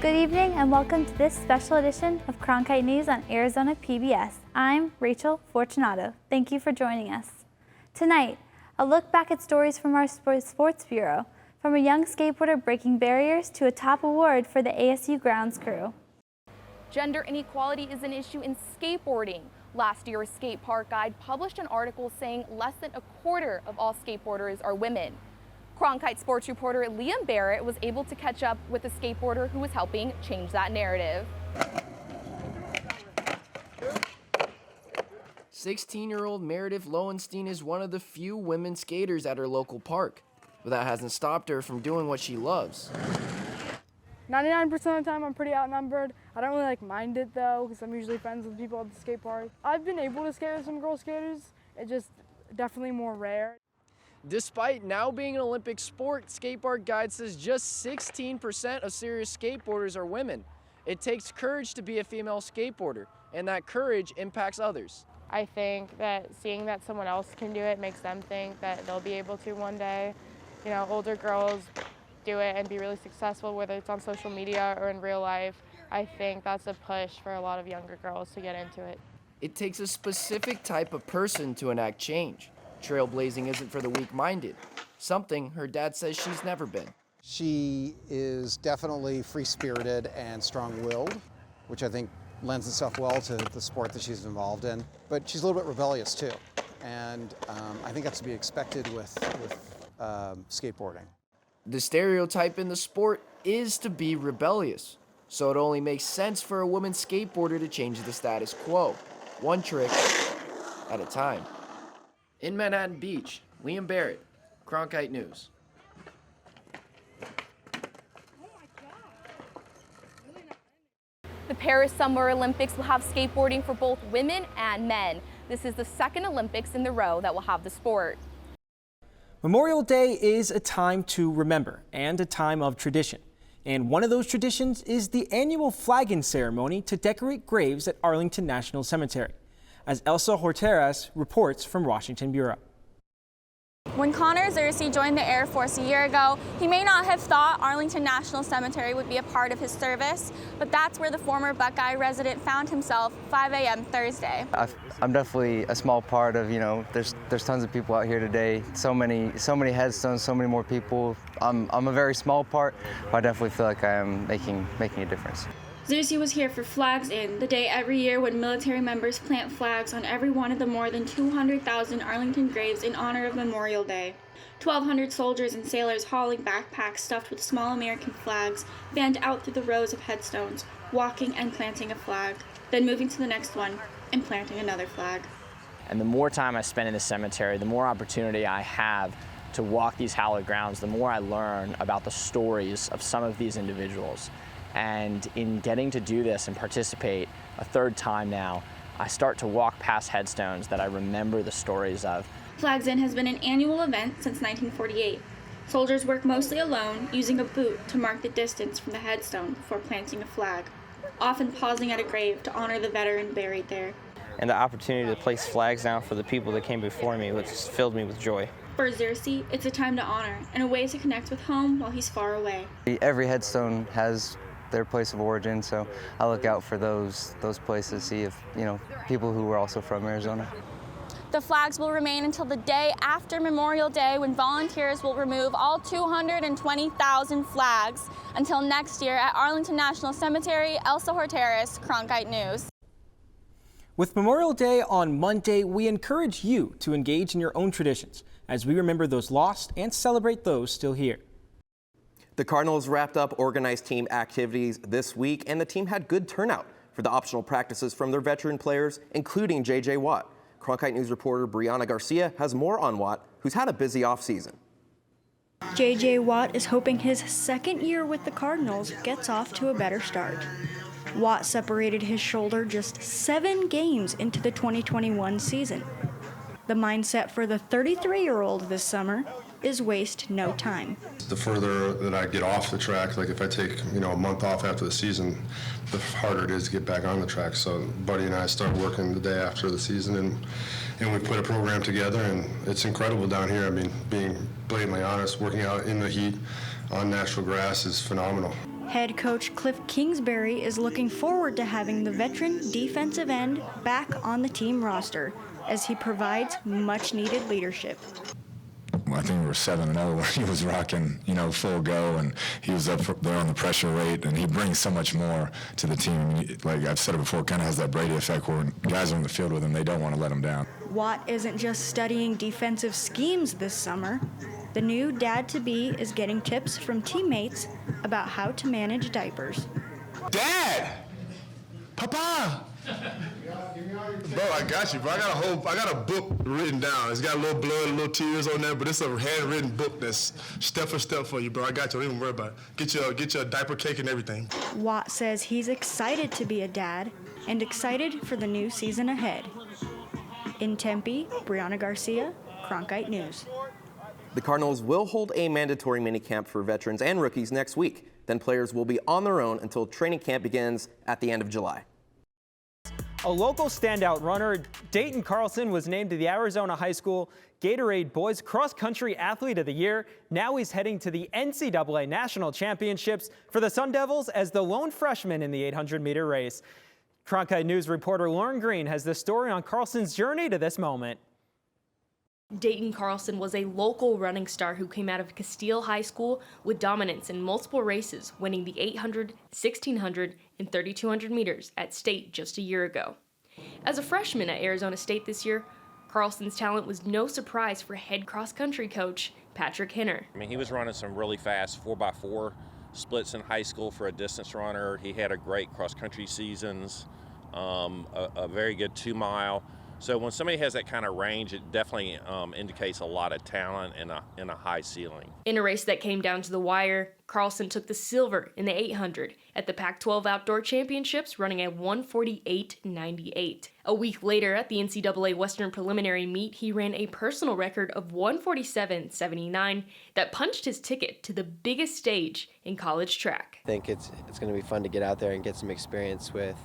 Good evening and welcome to this special edition of Cronkite News on Arizona PBS. I'm Rachel Fortunato. Thank you for joining us. Tonight, a look back at stories from our Sports Bureau, from a young skateboarder breaking barriers to a top award for the ASU grounds crew. Gender inequality is an issue in skateboarding. Last year, a skate park guide published an article saying less than a quarter of all skateboarders are women. Cronkite sports reporter Liam Barrett was able to catch up with a skateboarder who was helping change that narrative. 16-year-old Meredith Lowenstein is one of the few women skaters at her local park, but that hasn't stopped her from doing what she loves. 99% of the time I'm pretty outnumbered. I don't really mind it though, because I'm usually friends with people at the skate park. I've been able to skate with some girl skaters. It's just definitely more rare. Despite now being an Olympic sport, Skate Park Guide says just 16% of serious skateboarders are women. It takes courage to be a female skateboarder, and that courage impacts others. I think that seeing that someone else can do it makes them think that they'll be able to one day. You know, older girls do it and be really successful, whether it's on social media or in real life. I think that's a push for a lot of younger girls to get into it. It takes a specific type of person to enact change. Trailblazing isn't for the weak-minded, something her dad says she's never been. She is definitely free-spirited and strong-willed, which I think lends itself well to the sport that she's involved in. But she's a little bit rebellious too, and I think that's to be expected with skateboarding. The stereotype in the sport is to be rebellious, so it only makes sense for a woman skateboarder to change the status quo, one trick at a time. In Manhattan Beach, Liam Barrett, Cronkite News. The Paris Summer Olympics will have skateboarding for both women and men. This is the second Olympics in the row that will have the sport. Memorial Day is a time to remember and a time of tradition. And one of those traditions is the annual flagging ceremony to decorate graves at Arlington National Cemetery, as Elsa Horteras reports from Washington Bureau. When Connor Xerxes joined the Air Force a year ago, he may not have thought Arlington National Cemetery would be a part of his service, but that's where the former Buckeye resident found himself 5 a.m. Thursday. I'm definitely a small part of, there's tons of people out here today, so many headstones, so many more people. I'm a very small part, but I definitely feel like I am making a difference. Xerxes was here for Flags In, the day every year when military members plant flags on every one of the more than 200,000 Arlington graves in honor of Memorial Day. 1,200 soldiers and sailors hauling backpacks stuffed with small American flags fanned out through the rows of headstones, walking and planting a flag, then moving to the next one and planting another flag. And the more time I spend in the cemetery, the more opportunity I have to walk these hallowed grounds, the more I learn about the stories of some of these individuals. And in getting to do this and participate a third time now, I start to walk past headstones that I remember the stories of. Flags In has been an annual event since 1948. Soldiers work mostly alone, using a boot to mark the distance from the headstone before planting a flag, often pausing at a grave to honor the veteran buried there. And the opportunity to place flags down for the people that came before me, which filled me with joy. For Xerxes, it's a time to honor and a way to connect with home while he's far away. Every headstone has their place of origin, so I look out for those places, see if, people who were also from Arizona. The flags will remain until the day after Memorial Day, when volunteers will remove all 220,000 flags. Until next year at Arlington National Cemetery, Elsa Horteras, Cronkite News. With Memorial Day on Monday, we encourage you to engage in your own traditions as we remember those lost and celebrate those still here. The Cardinals wrapped up organized team activities this week, and the team had good turnout for the optional practices from their veteran players, including J.J. Watt. Cronkite News reporter Brianna Garcia has more on Watt, who's had a busy offseason. J.J. Watt is hoping his second year with the Cardinals gets off to a better start. Watt separated his shoulder just 7 games into the 2021 season. The mindset for the 33-year-old this summer is waste no time. The further that I get off the track, like if I take a month off after the season, the harder it is to get back on the track. So Buddy and I start working the day after the season, and we put a program together, and it's incredible down here. I mean, being blatantly honest, working out in the heat on natural grass is phenomenal. Head coach Cliff Kingsbury is looking forward to having the veteran defensive end back on the team roster as he provides much-needed leadership. I think we were 7-0 when he was rocking, full go, and he was up there on the pressure rate, and he brings so much more to the team. Like I've said it before, kind of has that Brady effect where when guys are on the field with him, they don't want to let him down. Watt isn't just studying defensive schemes this summer. The new dad-to-be is getting tips from teammates about how to manage diapers. Dad! Papa! Bro, I got you, bro. I got a book written down. It's got a little blood, a little tears on there, but it's a handwritten book that's step for step for you, bro. I got you. Don't even worry about it. Get you a diaper cake and everything. Watt says he's excited to be a dad and excited for the new season ahead. In Tempe, Brianna Garcia, Cronkite News. The Cardinals will hold a mandatory minicamp for veterans and rookies next week. Then players will be on their own until training camp begins at the end of July. A local standout runner, Dayton Carlson, was named to the Arizona High School Gatorade Boys Cross Country Athlete of the Year. Now he's heading to the NCAA National Championships for the Sun Devils as the lone freshman in the 800-meter race. Cronkite News reporter Lauren Green has the story on Carlson's journey to this moment. Dayton Carlson was a local running star who came out of Castile High School with dominance in multiple races, winning the 800, 1600, and 3200 meters at state just a year ago. As a freshman at Arizona State this year, Carlson's talent was no surprise for head cross-country coach Patrick Hinner. I mean, he was running some really fast 4x4 splits in high school for a distance runner. He had a great cross-country seasons, a very good 2-mile. So when somebody has that kind of range, it definitely indicates a lot of talent and a high ceiling. In a race that came down to the wire, Carlson took the silver in the 800 at the Pac-12 Outdoor Championships, running at 1:48.98. A week later at the NCAA Western Preliminary Meet, he ran a personal record of 1:47.79 that punched his ticket to the biggest stage in college track. I think it's going to be fun to get out there and get some experience with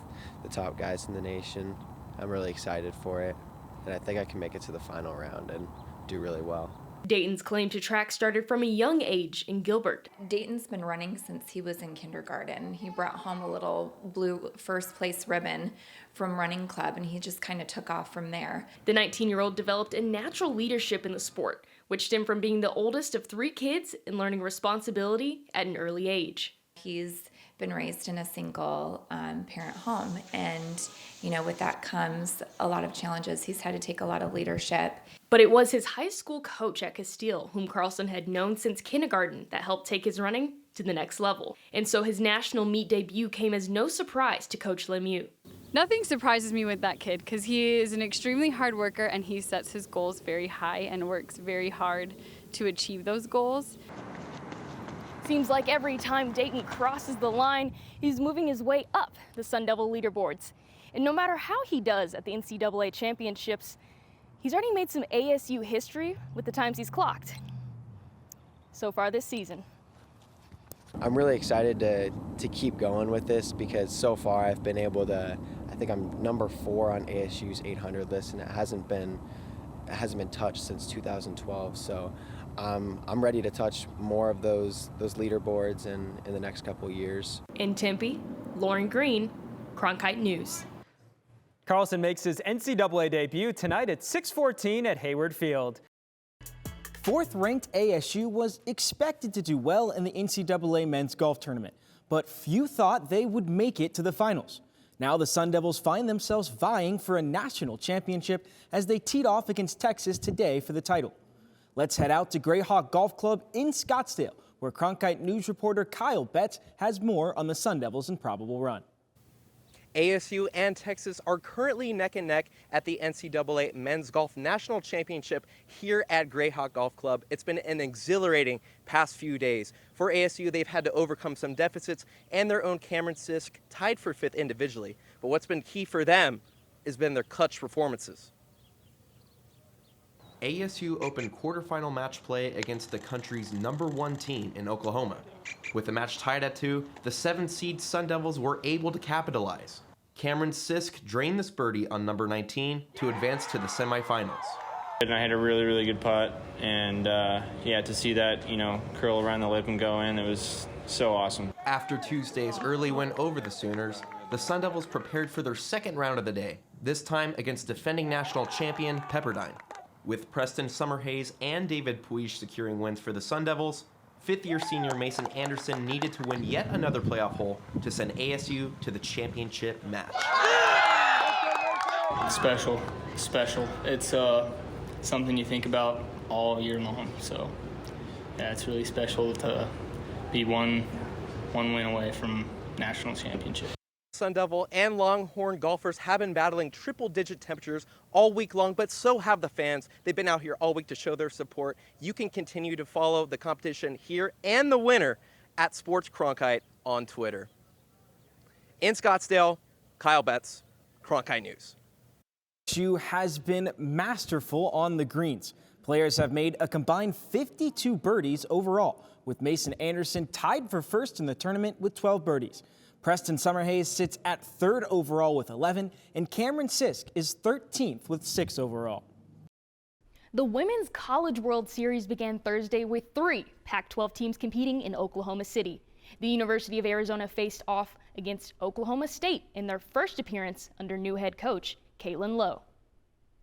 the top guys in the nation. I'm really excited for it, and I think I can make it to the final round and do really well. Dayton's claim to track started from a young age in Gilbert. Dayton's been running since he was in kindergarten. He brought home a little blue first place ribbon from running club, and he just kind of took off from there. The 19-year-old developed a natural leadership in the sport, which stemmed from being the oldest of 3 kids and learning responsibility at an early age. He's been raised in a single parent home, and with that comes a lot of challenges. He's had to take a lot of leadership. But it was his high school coach at Castile, whom Carlson had known since kindergarten, that helped take his running to the next level. And so his national meet debut came as no surprise to Coach Lemieux. Nothing surprises me with that kid because he is an extremely hard worker, and he sets his goals very high and works very hard to achieve those goals. Seems like every time Dayton crosses the line, he's moving his way up the Sun Devil leaderboards. And no matter how he does at the NCAA championships, he's already made some ASU history with the times he's clocked so far this season. I'm really excited to keep going with this because so far I've been able to, I think I'm number 4 on ASU's 800 list, and it hasn't been touched since 2012. So I'm ready to touch more of those leaderboards in the next couple of years. In Tempe, Lauren Green, Cronkite News. Carlson makes his NCAA debut tonight at 6:14 at Hayward Field. 4th-ranked ASU was expected to do well in the NCAA men's golf tournament, but few thought they would make it to the finals. Now the Sun Devils find themselves vying for a national championship as they teed off against Texas today for the title. Let's head out to Greyhawk Golf Club in Scottsdale, where Cronkite News reporter Kyle Betts has more on the Sun Devils' improbable run. ASU and Texas are currently neck and neck at the NCAA Men's Golf National Championship here at Greyhawk Golf Club. It's been an exhilarating past few days. For ASU, they've had to overcome some deficits, and their own Cameron Sisk tied for 5th individually. But what's been key for them has been their clutch performances. ASU opened quarterfinal match play against the country's #1 team in Oklahoma. With the match tied at 2, the 7th seed Sun Devils were able to capitalize. Cameron Sisk drained this birdie on number 19 to advance to the semifinals. And I had a really good putt, and to see that curl around the lip and go in, it was so awesome. After Tuesday's early win over the Sooners, the Sun Devils prepared for their second round of the day, this time against defending national champion Pepperdine. With Preston Summerhays and David Puig securing wins for the Sun Devils, fifth-year senior Mason Anderson needed to win yet another playoff hole to send ASU to the championship match. Special. It's something you think about all year long. So, yeah, it's really special to be one win away from national championship. Sun Devil and Longhorn golfers have been battling triple-digit temperatures all week long, but so have the fans. They've been out here all week to show their support. You can continue to follow the competition here and the winner at Sports Cronkite on Twitter. In Scottsdale, Kyle Betts, Cronkite News. ASU has been masterful on the greens. Players have made a combined 52 birdies overall, with Mason Anderson tied for first in the tournament with 12 birdies. Preston Summerhays sits at third overall with 11, and Cameron Sisk is 13th with 6 overall. The Women's College World Series began Thursday with 3 Pac-12 teams competing in Oklahoma City. The University of Arizona faced off against Oklahoma State in their first appearance under new head coach Caitlin Lowe.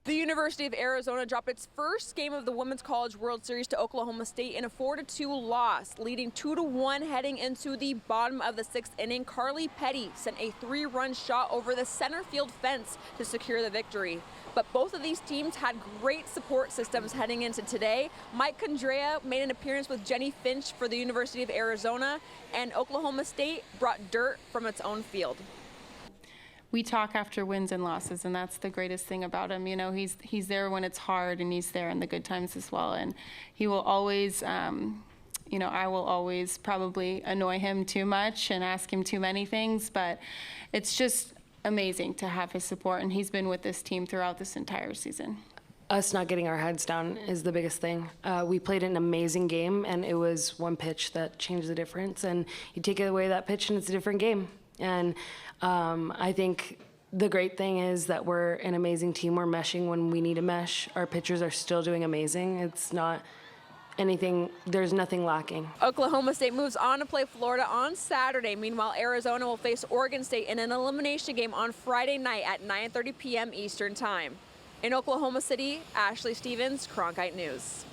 The University of Arizona dropped its first game of the Women's College World Series to Oklahoma State in a 4-2 loss, leading 2-1 heading into the bottom of the 6th inning. Carly Petty sent a 3-run shot over the center field fence to secure the victory. But both of these teams had great support systems heading into today. Mike Condrea made an appearance with Jenny Finch for the University of Arizona, and Oklahoma State brought dirt from its own field. We talk after wins and losses, and that's the greatest thing about him. You know, he's there when it's hard, and he's there in the good times as well. And he will always, I will always probably annoy him too much and ask him too many things, but it's just amazing to have his support, and he's been with this team throughout this entire season. Us not getting our heads down is the biggest thing. We played an amazing game, and it was one pitch that changed the difference. And you take away that pitch, and it's a different game. And I think the great thing is that we're an amazing team. We're meshing when we need to mesh. Our pitchers are still doing amazing. It's not anything, there's nothing lacking. Oklahoma State moves on to play Florida on Saturday. Meanwhile, Arizona will face Oregon State in an elimination game on Friday night at 9:30 p.m. Eastern Time. In Oklahoma City, Ashley Stevens, Cronkite News.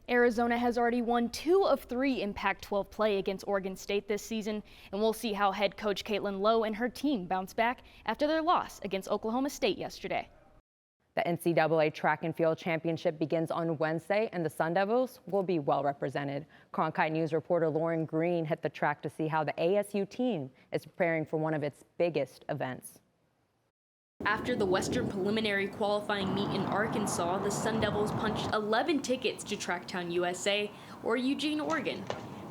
Arizona has already won 2 of 3 in Pac-12 play against Oregon State this season, and we'll see how head coach Caitlin Lowe and her team bounce back after their loss against Oklahoma State yesterday. The NCAA Track and Field Championship begins on Wednesday, and the Sun Devils will be well represented. Cronkite News reporter Lauren Green hit the track to see how the ASU team is preparing for one of its biggest events. After the Western preliminary qualifying meet in Arkansas, the Sun Devils punched 11 tickets to Tracktown, USA, or Eugene, Oregon.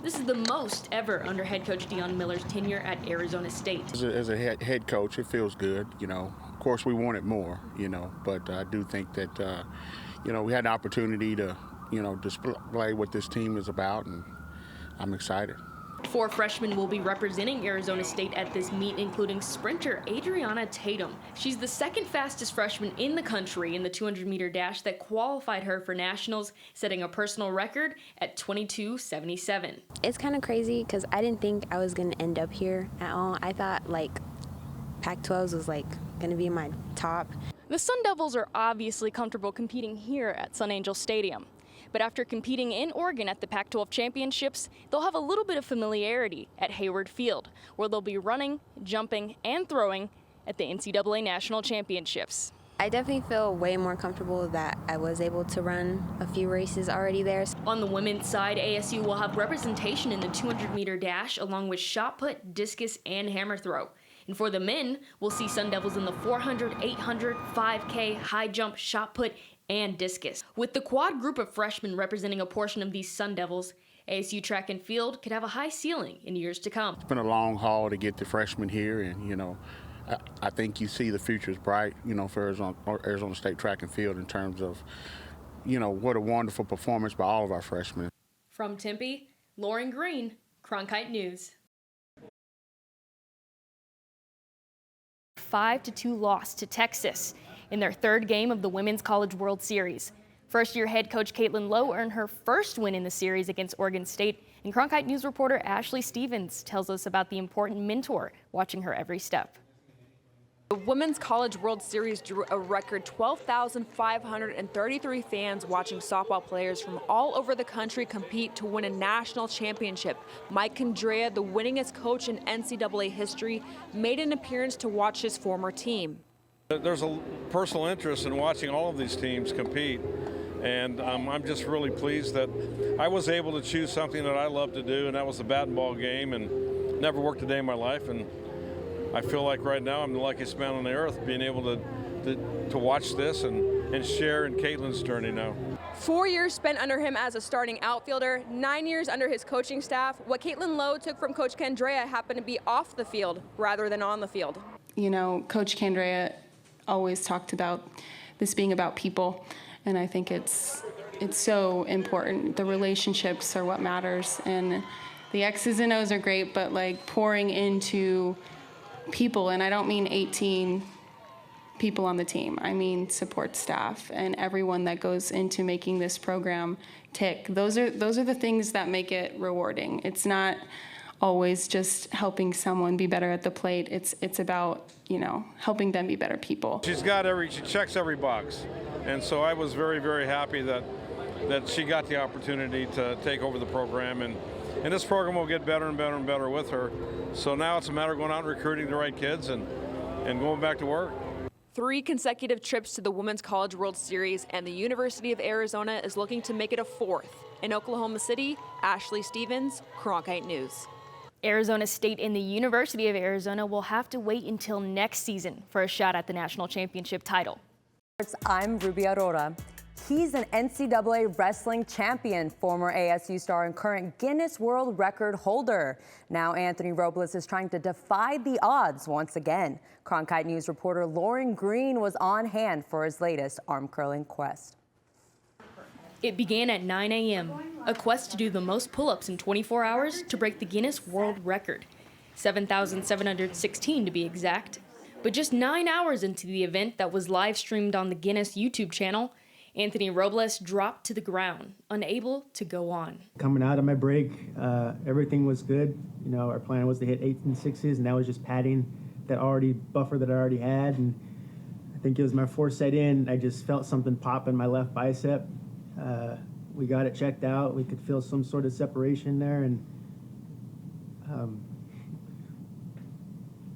This is the most ever under head coach Deion Miller's tenure at Arizona State. As a head coach, it feels good, you know. Of course, we wanted more, you know, but I do think that, we had the opportunity to, display what this team is about, and I'm excited. 4 freshmen will be representing Arizona State at this meet, including sprinter Adriana Tatum. She's the second fastest freshman in the country in the 200-meter dash that qualified her for nationals, setting a personal record at 22:77. It's kind of crazy because I didn't think I was going to end up here at all. I thought Pac-12s was going to be my top. The Sun Devils are obviously comfortable competing here at Sun Angel Stadium. But after competing in Oregon at the Pac-12 championships, they'll have a little bit of familiarity at Hayward Field, where they'll be running, jumping, and throwing at the NCAA National Championships. I definitely feel way more comfortable that I was able to run a few races already there. On the women's side, ASU will have representation in the 200-meter dash, along with shot put, discus, and hammer throw. And for the men, we'll see Sun Devils in the 400, 800, 5K, high jump, shot put, and discus. With the quad group of freshmen representing a portion of these Sun Devils, ASU track and field could have a high ceiling in years to come. It's been a long haul to get the freshmen here, and I think you see the future is bright, for Arizona State track and field in terms of, what a wonderful performance by all of our freshmen. From Tempe, Lauren Green, Cronkite News. 5-2 loss to Texas in their third game of the Women's College World Series. First-year head coach Caitlin Lowe earned her first win in the series against Oregon State, and Cronkite News reporter Ashley Stevens tells us about the important mentor watching her every step. The Women's College World Series drew a record 12,533 fans watching softball players from all over the country compete to win a national championship. Mike Condrea, the winningest coach in NCAA history, made an appearance to watch his former team. There's a personal interest in watching all of these teams compete, and I'm just really pleased that I was able to choose something that I love to do, and that was the bat and ball game, and never worked a day in my life. And I feel like right now I'm the luckiest man on the earth being able to watch this and share in Caitlin's journey now. 4 years spent under him as a starting outfielder, 9 years under his coaching staff. What Caitlin Lowe took from Coach Condrea happened to be off the field rather than on the field. You know, Coach Condrea always talked about this being about people, and I think it's so important. The relationships are what matters, and the X's and O's are great, but like pouring into people, and I don't mean 18 people on the team. I mean support staff and everyone that goes into making this program tick. Those are the things that make it rewarding. It's not always just helping someone be better at the plate. It's about, you know, helping them be better people. She checks every box, and so I was very, very happy that she got the opportunity to take over the program, and this program will get better and better and better with her. So now it's a matter of going out and recruiting the right kids and going back to work. 3 consecutive trips to the Women's College World Series, and the University of Arizona is looking to make it a 4th. In Oklahoma City, Ashley Stevens, Cronkite News. Arizona State and the University of Arizona will have to wait until next season for a shot at the national championship title. I'm Ruby Aurora. He's an NCAA wrestling champion, former ASU star and current Guinness World Record holder. Now Anthony Robles is trying to defy the odds once again. Cronkite News reporter Lauren Green was on hand for his latest arm curling quest. It began at 9 a.m., a quest to do the most pull-ups in 24 hours to break the Guinness World Record, 7,716 to be exact. But just 9 hours into the event that was live streamed on the Guinness YouTube channel, Anthony Robles dropped to the ground, unable to go on. Coming out of my break, everything was good. You know, our plan was to hit 8s and 6s, and that was just padding that buffer that I already had. And I think it was my 4th set in, I just felt something pop in my left bicep. We got it checked out. We could feel some sort of separation there, and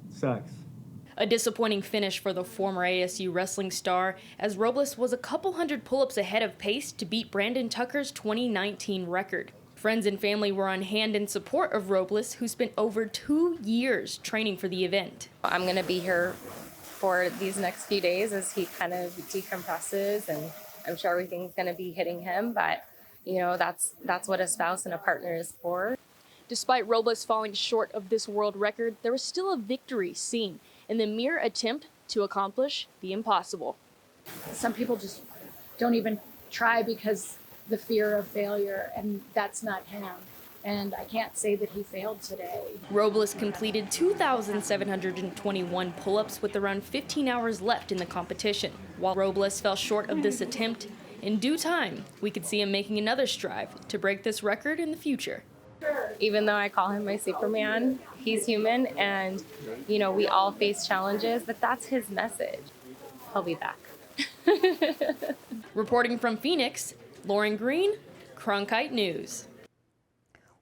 sucks. A disappointing finish for the former ASU wrestling star, as Robles was a couple hundred pull-ups ahead of pace to beat Brandon Tucker's 2019 record. Friends and family were on hand in support of Robles, who spent over 2 years training for the event. I'm going to be here for these next few days as he kind of decompresses, and I'm sure everything's going to be hitting him, but you know, that's what a spouse and a partner is for. Despite Robles falling short of this world record, there was still a victory seen in the mere attempt to accomplish the impossible. Some people just don't even try because the fear of failure, and that's not him. And I can't say that he failed today. Robles completed 2,721 pull-ups with around 15 hours left in the competition. While Robles fell short of this attempt, in due time, we could see him making another strive to break this record in the future. Even though I call him my Superman, he's human, and you know, we all face challenges, but that's his message. He'll be back. Reporting from Phoenix, Lauren Green, Cronkite News.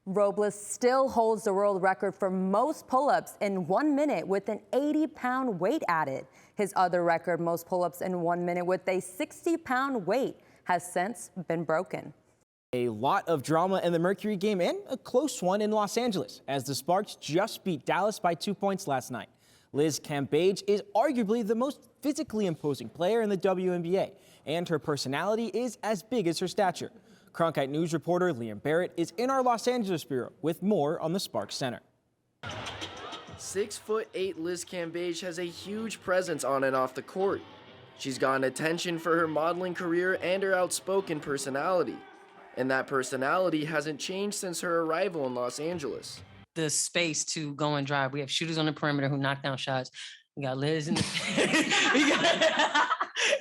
Robles still holds the world record for most pull-ups in 1 minute with an 80-pound weight added. His other record, most pull-ups in 1 minute with a 60-pound weight, has since been broken. A lot of drama in the Mercury game and a close one in Los Angeles as the Sparks just beat Dallas by 2 points last night. Liz Cambage is arguably the most physically imposing player in the WNBA, and her personality is as big as her stature. Cronkite News reporter Liam Barrett is in our Los Angeles bureau with more on the Sparks Center. 6'8" Liz Cambage has a huge presence on and off the court. She's gotten attention for her modeling career and her outspoken personality. And that personality hasn't changed since her arrival in Los Angeles. The space to go and drive. We have shooters on the perimeter who knock down shots. We got Liz in the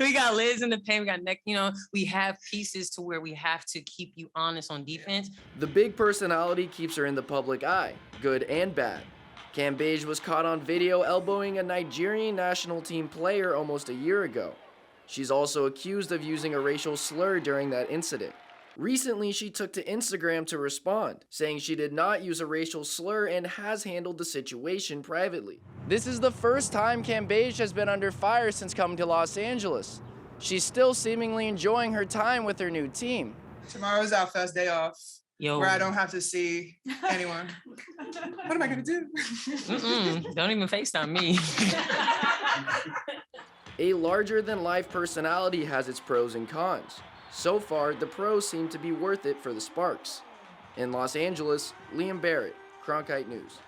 We got Liz in the paint. We got Nick. You know, we have pieces to where we have to keep you honest on defense. The big personality keeps her in the public eye, good and bad. Cambage was caught on video elbowing a Nigerian national team player almost a year ago. She's also accused of using a racial slur during that incident. Recently, she took to Instagram to respond, saying she did not use a racial slur and has handled the situation privately. This is the first time Cambage has been under fire since coming to Los Angeles. She's still seemingly enjoying her time with her new team. Tomorrow's our first day off, where I don't have to see anyone. What am I gonna do? Don't even FaceTime me. A larger-than-life personality has its pros and cons. So far, the pros seem to be worth it for the Sparks. In Los Angeles, Liam Barrett, Cronkite News.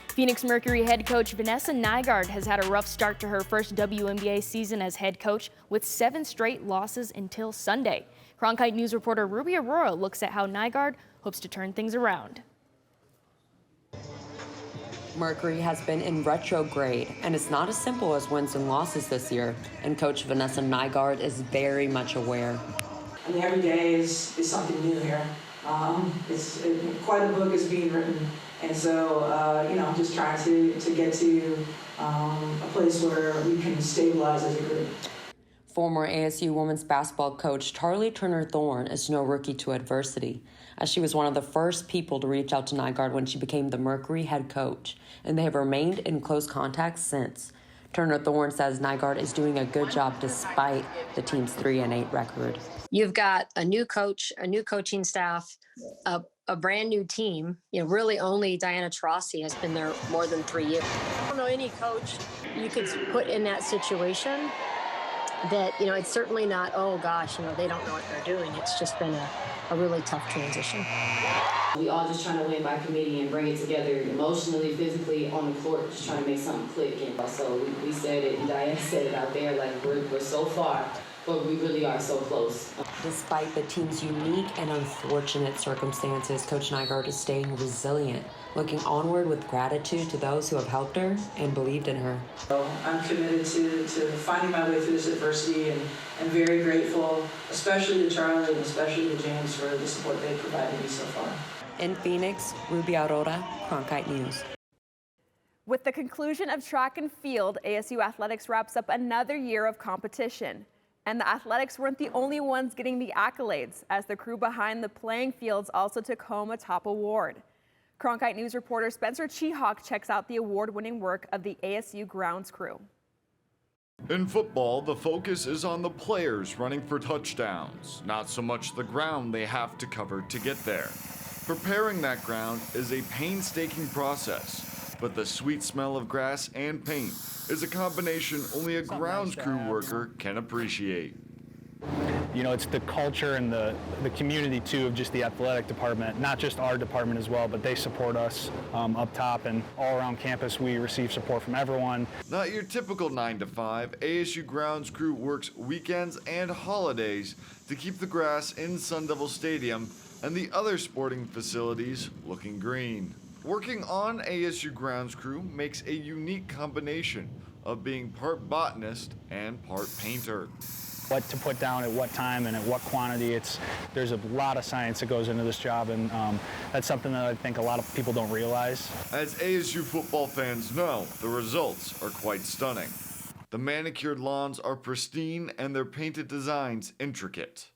Phoenix Mercury head coach Vanessa Nygaard has had a rough start to her first WNBA season as head coach with 7 straight losses until Sunday. Cronkite News reporter Ruby Aurora looks at how Nygaard hopes to turn things around. Mercury has been in retrograde, and it's not as simple as wins and losses this year, and Coach Vanessa Nygaard is very much aware. I mean, every day is something new here. Quite a book is being written, and so, I'm just trying to get to a place where we can stabilize as a group. Former ASU women's basketball coach Charlie Turner-Thorne is no rookie to adversity, as she was one of the first people to reach out to Nygaard when she became the Mercury head coach, and they have remained in close contact since. Turner-Thorne says Nygaard is doing a good job despite the team's 3-8 record. You've got a new coach, a new coaching staff, a brand new team. Really only Diana Taurasi has been there more than 3 years. I don't know any coach you could put in that situation that, it's certainly not, oh gosh, they don't know what they're doing. It's just been a really tough transition. We all just trying to win by committee and bring it together emotionally, physically, on the court, just trying to make something click. And so we said it, and Diana said it out there, like we're so far, but we really are so close. Despite the team's unique and unfortunate circumstances, Coach Nygaard is staying resilient, looking onward with gratitude to those who have helped her and believed in her. I'm committed to finding my way through this adversity, and I'm very grateful, especially to Charlie and especially to James for the support they've provided me so far. In Phoenix, Ruby Aurora, Cronkite News. With the conclusion of track and field, ASU Athletics wraps up another year of competition. And the Athletics weren't the only ones getting the accolades, as the crew behind the playing fields also took home a top award. Cronkite News reporter Spencer Chihawk checks out the award-winning work of the ASU grounds crew. In football, the focus is on the players running for touchdowns, not so much the ground they have to cover to get there. Preparing that ground is a painstaking process, but the sweet smell of grass and paint is a combination only a grounds crew worker can appreciate. It's the culture and the community too of just the athletic department, not just our department as well, but they support us up top, and all around campus we receive support from everyone. Not your typical 9 to 5, ASU grounds crew works weekends and holidays to keep the grass in Sun Devil Stadium and the other sporting facilities looking green. Working on ASU grounds crew makes a unique combination of being part botanist and part painter. What to put down at what time and at what quantity, there's a lot of science that goes into this job, and that's something that I think a lot of people don't realize. As ASU football fans know, the results are quite stunning. The manicured lawns are pristine and their painted designs intricate.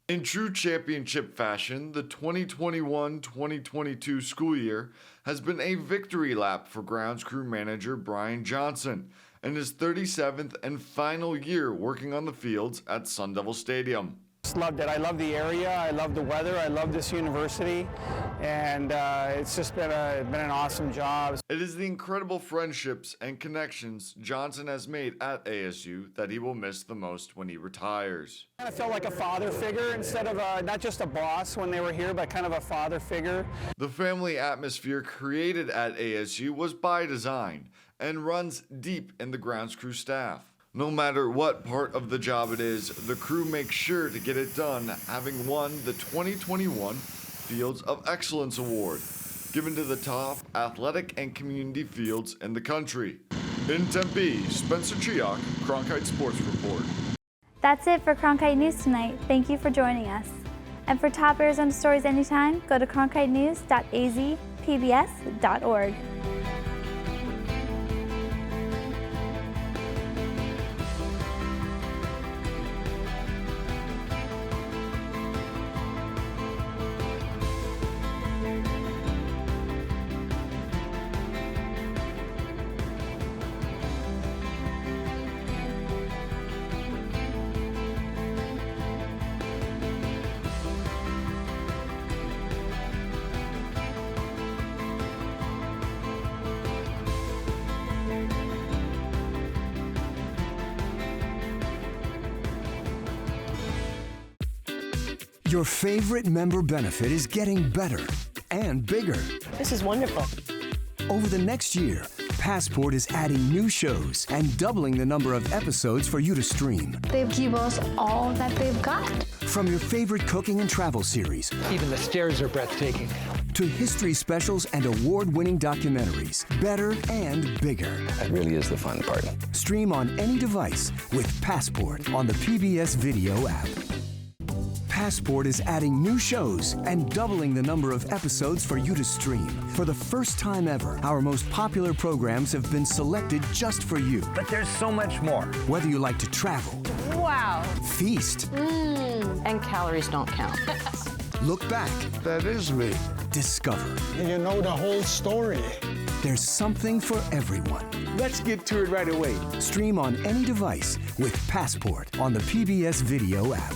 In true championship fashion, the 2021-2022 school year has been a victory lap for grounds crew manager Brian Johnson in his 37th and final year working on the fields at Sun Devil Stadium. Just loved it. I love the area, I love the weather, I love this university, and it's just been an awesome job. It is the incredible friendships and connections Johnson has made at ASU that he will miss the most when he retires. I felt like a father figure instead of not just a boss when they were here, but kind of a father figure. The family atmosphere created at ASU was by design and runs deep in the grounds crew staff. No matter what part of the job it is, the crew makes sure to get it done, having won the 2021 Fields of Excellence Award, given to the top athletic and community fields in the country. In Tempe, Spencer Chiok, Cronkite Sports Report. That's it for Cronkite News tonight. Thank you for joining us. And for top Arizona stories anytime, go to cronkitenews.azpbs.org. Your favorite member benefit is getting better and bigger. This is wonderful. Over the next year, Passport is adding new shows and doubling the number of episodes for you to stream. They give us all that they've got. From your favorite cooking and travel series. Even the stairs are breathtaking. To history specials and award-winning documentaries. Better and bigger. That really is the fun part. Stream on any device with Passport on the PBS Video app. Passport is adding new shows and doubling the number of episodes for you to stream. For the first time ever, our most popular programs have been selected just for you. But there's so much more. Whether you like to travel, Wow. feast, And calories don't count. look back, That is me. discover. You know the whole story. There's something for everyone. Let's get to it right away. Stream on any device with Passport on the PBS Video app.